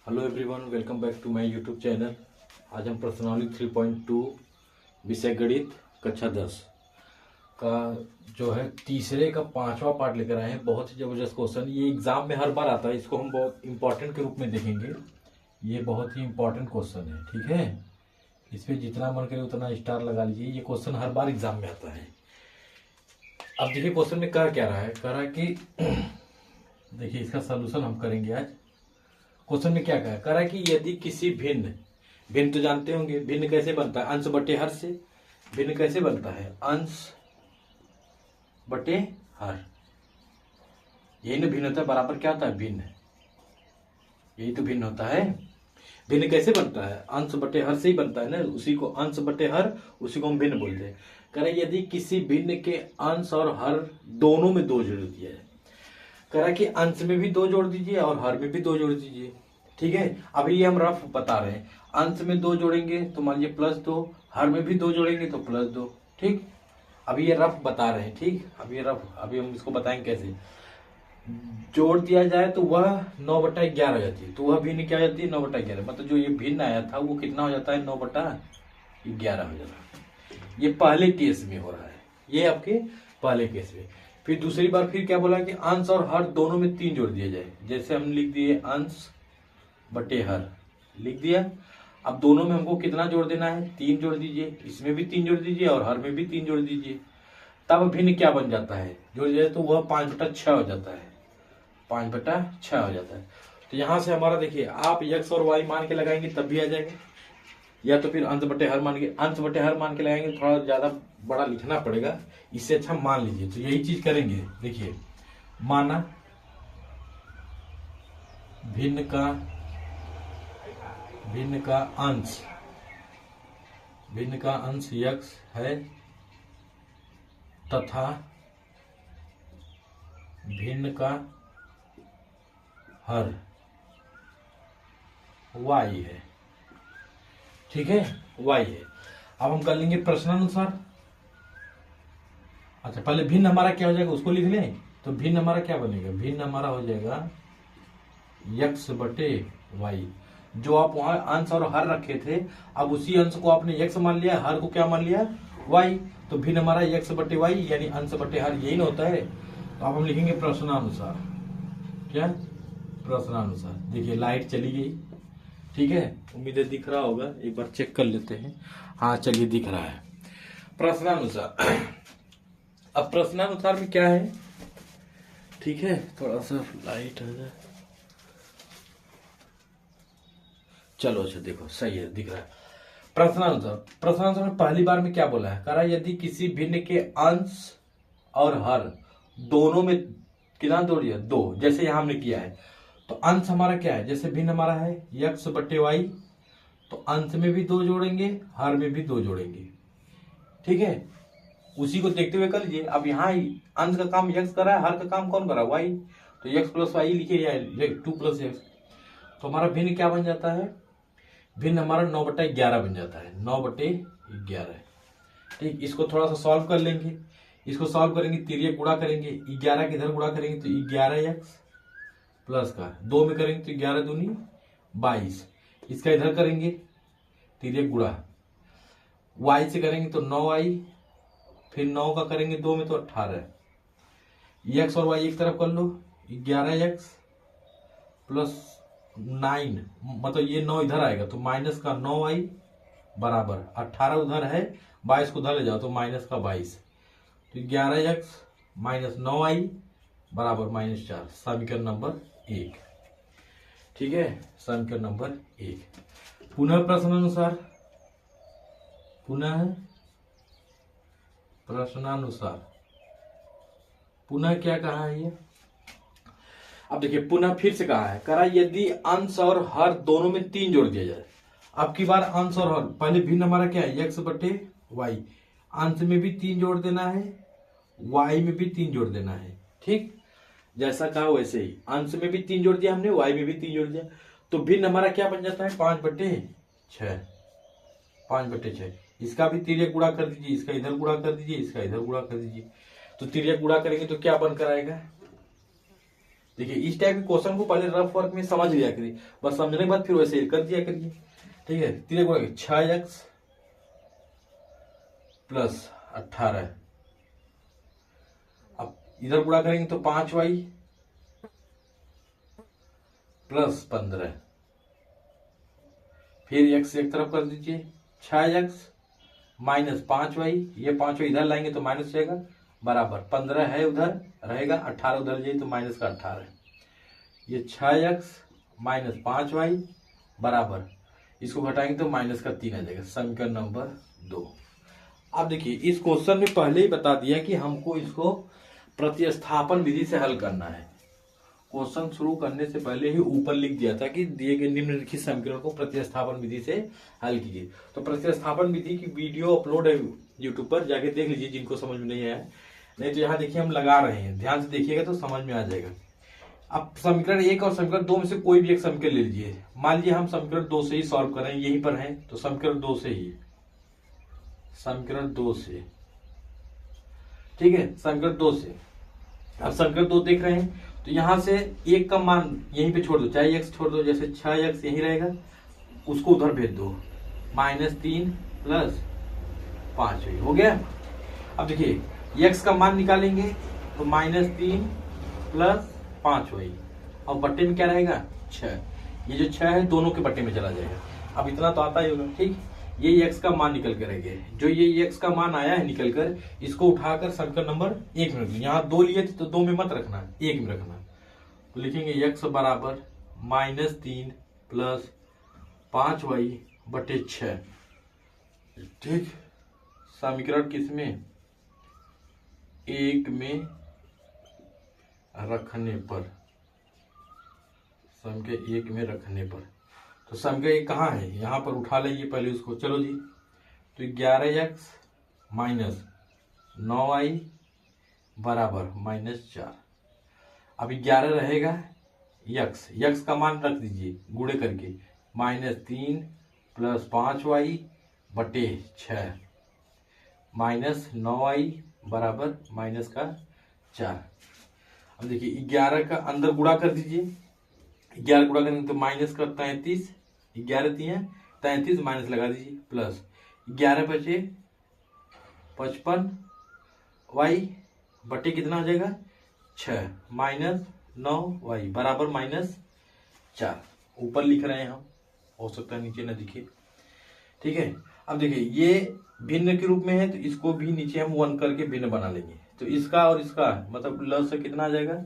Hello everyone, welcome back to my YouTube channel. आज हम प्रश्नावली 3.2 विषय गणित कक्षा 10 का जो है तीसरे का 5वां पार्ट लेकर आए हैं। बहुत ही ज़बरदस्त क्वेश्चन, ये एग्जाम में हर बार आता है। इसको हम बहुत इंपॉर्टेंट के रूप में देखेंगे। ये बहुत ही इंपॉर्टेंट क्वेश्चन है, ठीक है। इस पर जितना मन करे उतना स्टार लगा लीजिए। ये क्वेश्चन हर बार एग्जाम में आता है। अब देखिए क्वेश्चन में कह क्या रहा है। कह रहा है कि देखिए इसका सोल्यूशन हम करेंगे आज। क्वेश्चन में क्या कह रहा है कि यदि किसी भिन्न भिन्न तो जानते होंगे भिन्न कैसे बनता है, अंश बटे हर से। भिन्न कैसे बनता है, अंश बटे हर। यही ना भिन्न होता है, बराबर क्या होता है, भिन्न। यही तो भिन्न होता है। भिन्न कैसे बनता है, अंश बटे हर से ही बनता है ना। उसी को अंश बटे हर, उसी को हम भिन्न बोलते हैं। कह रहा है यदि किसी भिन्न के अंश और हर दोनों में दो जोड़ दिया है। कह रहा है कि अंश में भी दो जोड़ दीजिए और हर में भी दो जोड़ दीजिए, ठीक है। अभी ये हम रफ बता रहे हैं। अंश में दो जोड़ेंगे तो मान लीजिए +2, हर में भी दो जोड़ेंगे तो +2, ठीक। अभी ये रफ बता रहे हैं, ठीक। अभी हम इसको बताएंगे कैसे। जोड़ दिया जाए तो वह 9/11 हो जाती है। तो वह भिन्न क्या हो जाती है, 9/11। मतलब जो ये भिन्न आया था वो कितना हो जाता है, 9/11 हो जाता है। ये पहले केस में हो रहा है, ये आपके पहले केस में। फिर दूसरी बार फिर क्या बोला कि अंश और हर दोनों में 3 जोड़ दिया जाए। जैसे हम लिख दिए अंश बटे हर, लिख दिया। अब दोनों में हमको कितना जोड़ देना है, 3 जोड़ दीजिए। इसमें भी 3 जोड़ दीजिए और हर में भी 3 जोड़ दीजिए। तब भिन्न क्या बन जाता है, जोड़ जाए तो वह 5/6 हो जाता है। 5/6 हो जाता है। तो यहां से हमारा देखिए, आप x और y मान के लगाएंगे तब भी आ जाएगा, या तो फिर अंश बटे हर मान के लगाएंगे। थोड़ा ज्यादा बड़ा लिखना पड़ेगा, इससे अच्छा मान लीजिए। तो यही चीज करेंगे। देखिए, माना भिन्न का अंश x है तथा भिन्न का हर y है, ठीक है, y है। अब हम कर लेंगे प्रश्नानुसार। अच्छा, पहले भिन्न हमारा क्या हो जाएगा उसको लिख लें। तो भिन्न हमारा क्या बनेगा, भिन्न हमारा हो जाएगा x बटे y। जो आप वहां अंश और हर रखे थे, अब उसी अंश को आपने x मान लिया, हर को क्या मान लिया, y। तो भिन्न हमारा x बटे y यानी अंश बटे हर, यही ना होता है। तो अब हम लिखेंगे प्रश्नानुसार। क्या, प्रश्नानुसार। देखिए लाइट चली गई, ठीक है। उम्मीद है दिख रहा होगा, एक बार चेक कर लेते हैं। हाँ चलिए, दिख रहा है प्रश्नानुसार। अब प्रश्नानुसार में क्या है, ठीक है, थोड़ा सा लाइट आ जाए। चलो अच्छा, देखो सही है, दिख रहा है। प्रश्नानुसार में पहली बार में क्या बोला है, कह रहा है यदि किसी भिन्न के अंश और हर दोनों में कितना जोड़ दिया, 2। जैसे यहां हमने किया है। तो अंश हमारा क्या है, जैसे भिन्न हमारा है x बटे y, तो अंश में भी 2 जोड़ेंगे, हर में भी 2 जोड़ेंगे, ठीक है। उसी को देखते हुए कर लीजिए। अब यहाँ अंश का काम x कर रहा है, हर का काम कौन कर रहा है, y। तो x + y लिखिए, या 2 + x। तो हमारा भिन्न क्या बन जाता है, भिन्न हमारा 9/11 बन जाता है, 9/11, ठीक। इसको थोड़ा सा सॉल्व कर लेंगे। इसको सॉल्व करेंगे, तिर्यक गुणा करेंगे, 11 के इधर गुणा करेंगे तो 11x प्लस का 2 में करेंगे तो 11 दूनी 22। इसका इधर करेंगे तिर्यक गुणा, y से करेंगे तो 9y, फिर 9 का करेंगे 2 में तो 18। x और y एक तरफ कर लो, 11x प्लस 9, मतलब ये 9 इधर आएगा तो माइनस का 9y बराबर 18 उधर है, 22 को उधर ले जाओ तो माइनस का 22। तो 11x माइनस 9y बराबर -4। समीकरण नंबर 1, ठीक है, समीकरण नंबर 1। पुनः प्रश्नानुसार, पुनः क्या कहा है ये। अब देखिए पुनः फिर से कहा है, कह रहा है यदि अंश और हर दोनों में 3 जोड़ दिया जाए। अब की बार अंश और हर, पहले भिन्न हमारा क्या है, x बटे y। अंश में भी 3 जोड़ देना है, y में भी 3 जोड़ देना है, ठीक। जैसा कहा वैसे ही, अंश में भी 3 जोड़ दिया हमने, y में भी 3 जोड़ दिया। तो भिन्न हमारा क्या बन जाता है, 5/6। 5/6। इसका भी तिर्यक गुणा कर दीजिए, इसका इधर गुणा कर दीजिए, इसका इधर गुणा कर दीजिए। तो तिर्यक गुणा करेंगे तो क्या बनकर आएगा, देखिए इस टाइप के क्वेश्चन को पहले रफ वर्क में समझ लिया करिए, बस समझने के बाद फिर वैसे कर दिया करिए। ठीक है, 3 गुणा 6x प्लस 18। अब इधर गुणा करेंगे तो 5y प्लस 15। फिर x एक तरफ कर दीजिए, 6x माइनस 5y, ये 5y इधर लाएंगे तो माइनस जाएगा, बराबर 15 है उधर रहेगा, 18 उधर जाइए तो माइनस का 18। ये 6x माइनस 5y बराबर, इसको घटाएंगे तो माइनस का 3 आ जाएगा। समीकरण नंबर 2। अब देखिए इस क्वेश्चन में पहले ही बता दिया कि हमको इसको प्रतिस्थापन विधि से हल करना है। क्वेश्चन शुरू करने से पहले ही ऊपर लिख दिया था कि दिए गए निम्नलिखित समीकरण को प्रतिस्थापन विधि से हल कीजिए। तो प्रतिस्थापन विधि की वीडियो अपलोड है यूट्यूब पर, जाके देख लीजिए जिनको समझ में नहीं आया। नहीं तो यहाँ देखिए हम लगा रहे हैं, ध्यान से देखिएगा तो समझ में आ जाएगा। अब समीकरण 1 और समीकरण 2 में से कोई भी एक समीकरण ले लीजिए। मान लीजिए हम समीकरण 2 से ही सॉल्व कर रहे हैं, यहीं पर है तो समीकरण 2 से ही, समीकरण 2 से, ठीक है, समीकरण 2 से। अब समीकरण 2 देख रहे हैं तो यहां से 1 का मान यहीं पे छोड़ दो, चाहे x छोड़ दो, जैसे 6x यहीं रहेगा, उसको उधर भेज दो, -3 प्लस 5 हो गया। अब देखिए x का मान निकालेंगे तो -3 प्लस 5 और बट्टे में क्या रहेगा 6। ये जो 6 है दोनों के बट्टे में चला जाएगा। अब इतना तो आता ही होगा, ठीक। ये x का मान निकल कर रह गया, जो ये x का मान आया है निकल कर, इसको उठाकर समीकरण नंबर 1 में रख दो। यहाँ 2 लिए थे तो 2 में मत रखना, 1 में रखना। तो लिखेंगे x बराबर -3 प्लस 5y बटे 6, ठीक। समीकरण किसमें 1 में रखने पर, समीकरण 1 में रखने पर, तो समीकरण 1 कहाँ है, यहां पर उठा लेंगे पहले उसको। चलो जी, तो 11x माइनस 9y बराबर -4। अब 11 रहेगा x का मान रख दीजिए गुणे करके, -3 प्लस 5y बटे 6 माइनस 9y बराबर -4। अब देखिए 11 का अंदर गुणा कर दीजिए, 11 गुणा करेंगे तो माइनस का 33, 11 दिए 33 माइनस लगा दीजिए, प्लस 11 बचे 55y बटे कितना हो जाएगा 6 माइनस 9y बराबर -4। ऊपर लिख रहे हैं हम, हो सकता है नीचे ना दिखे, ठीक है। अब देखिए ये भिन्न के रूप में है तो इसको भी नीचे हम 1 करके भिन्न बना लेंगे। तो इसका और इसका मतलब ल से कितना आ जाएगा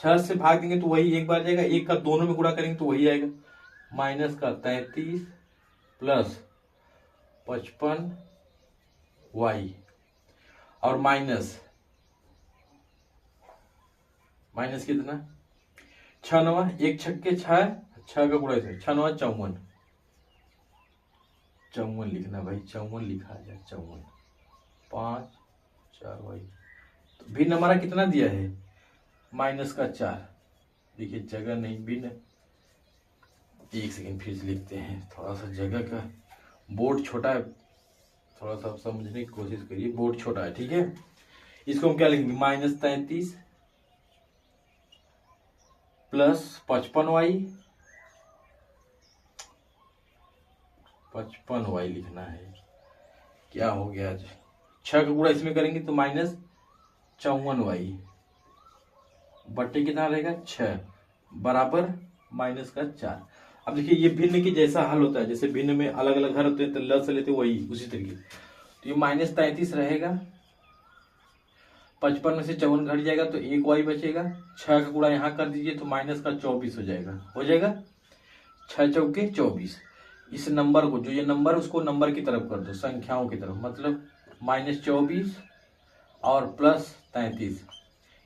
6 से भाग देंगे तो वही एक बार जाएगा, 1 का दोनों में गुणा करेंगे तो वही आएगा, माइनस का 33 प्लस 55y और माइनस कितना 6 9 1 छक्के 6 का गुणा 6 9 54 लिखना भाई, 54 लिखा जाए, 54 5 4y। तो भिन्न हमारा कितना दिया है -4। देखिए जगह नहीं, भिन्न 1 सेकेंड फिर से लिखते हैं, थोड़ा सा जगह का, बोर्ड छोटा है, थोड़ा सा समझने की कोशिश करिए, बोर्ड छोटा है, ठीक है। इसको हम क्या लिखेंगे -33 प्लस 55y लिखना है। क्या हो गया आज, 6 का गुणा इसमें करेंगे तो -54y बट्टे कितना रहेगा 6 बराबर -4। अब देखिए ये भिन्न की जैसा हल होता है, जैसे भिन्न में अलग अलग हल होते हैं तो ल से लेते वही उसी तरीके। तो ये -33 रहेगा, 55 में से 54 घट जाएगा तो 1y बचेगा, 6 का गुणा यहाँ कर दीजिए तो -24 हो जाएगा, 6 चौके 24। इस नंबर को, जो ये नंबर उसको नंबर की तरफ कर दो, संख्याओं की तरफ, मतलब -24 और +33।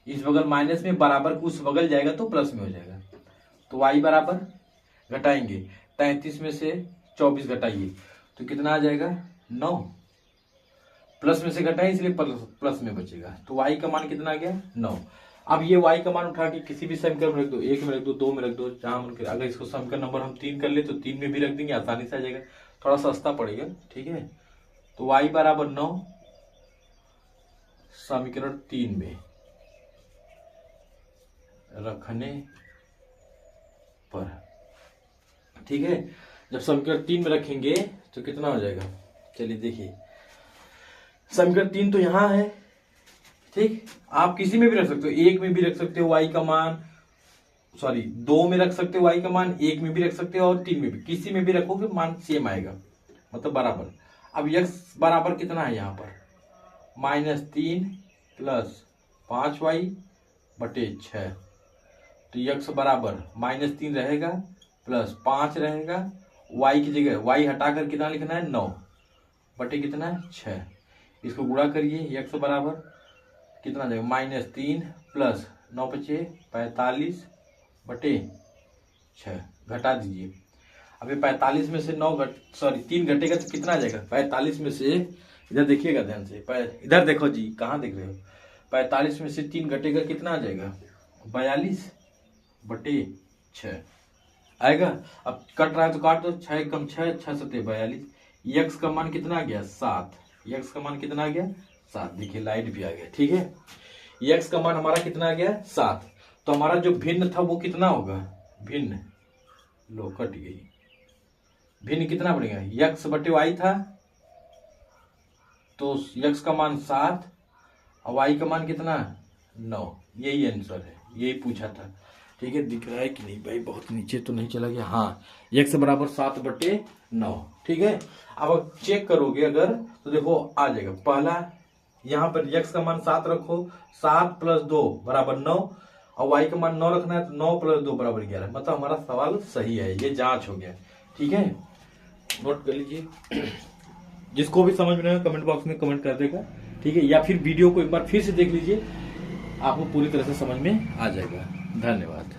इस बगल माइनस में बराबर को उस बगल जाएगा तो प्लस में हो जाएगा। तो y बराबर घटाएंगे 33 में से 24 घटाइए तो कितना आ जाएगा 9, प्लस में से घटाएं इसलिए प्लस में बचेगा। तो y का मान कितना आ गया 9। अब ये y का मान उठा के किसी भी समीकरण में रख दो, 1 में रख दो, 2 में रख दो, जहां मन करे। अगर इसको समीकरण नंबर हम 3 कर ले तो 3 में भी रख देंगे, आसानी से आ जाएगा, थोड़ा सस्ता पड़ेगा, ठीक है। तो y बराबर 9 समीकरण 3 में, रखने पर। ठीक है, जब समीकरण 3 में रखेंगे तो कितना हो जाएगा, चलिए देखिए। समीकरण 3 तो यहां है, ठीक, आप किसी में भी रख सकते हो, 1 में भी रख सकते हो y का मान, सॉरी 2 में रख सकते हो y का मान, 1 में भी रख सकते हो और 3 में भी, किसी में भी रखोगे मान सेम आएगा, मतलब बराबर। अब x बराबर कितना है यहाँ पर, -3 प्लस 5y बटे 6। तो x बराबर -3 रहेगा प्लस 5 रहेगा, y की जगह y हटाकर कितना लिखना है, 9 बटे कितना है, 6। इसको गुणा करिए, x बराबर कितना जाएगा, -3 प्लस 9 बचे 45 बटे 6, घटा दीजिए। अब ये 45 में से 3 घटेगा तो कितना आ जाएगा, 45 में से, इधर देखिएगा ध्यान से, इधर देखो जी, कहाँ देख रहे हो, 45 में से 3 घटेगा कितना आ जाएगा, 42 बटे 6 आएगा। अब कट रहा है तो काट दो, 6 कम 6, 6 सत्ते 42। यक्स का मान कितना आ गया, 7। यक्स का मान कितना आ गया, 7। देखिए लाइट भी आ गया, ठीक है। यक्स का मान हमारा कितना आ गया, 7। तो हमारा जो भिन्न था वो कितना होगा, भिन्न, लो कट गई, भिन्न कितना बनेगा, यक्स बटे वाई था, तो यक्स का मान 7 और वाई का मान कितना, 9। यही आंसर है, यही पूछा था, ठीक है। दिख रहा है कि नहीं भाई, बहुत नीचे तो नहीं चला गया, हाँ, x बराबर 7 बटे 9, ठीक है। अब चेक करोगे अगर तो देखो आ जाएगा, पहला यहाँ पर x का मान 7 रखो, 7 प्लस 2 बराबर 9 और y का मान 9 रखना है, तो 9 प्लस 2 बराबर 11, मतलब हमारा सवाल सही है, ये जांच हो गया, ठीक है। नोट कर लीजिए, जिसको भी समझ में नहीं आया कमेंट बॉक्स में कमेंट कर देगा, ठीक है, या फिर वीडियो को एक बार फिर से देख लीजिए, आपको पूरी तरह से समझ में आ जाएगा। धन्यवाद।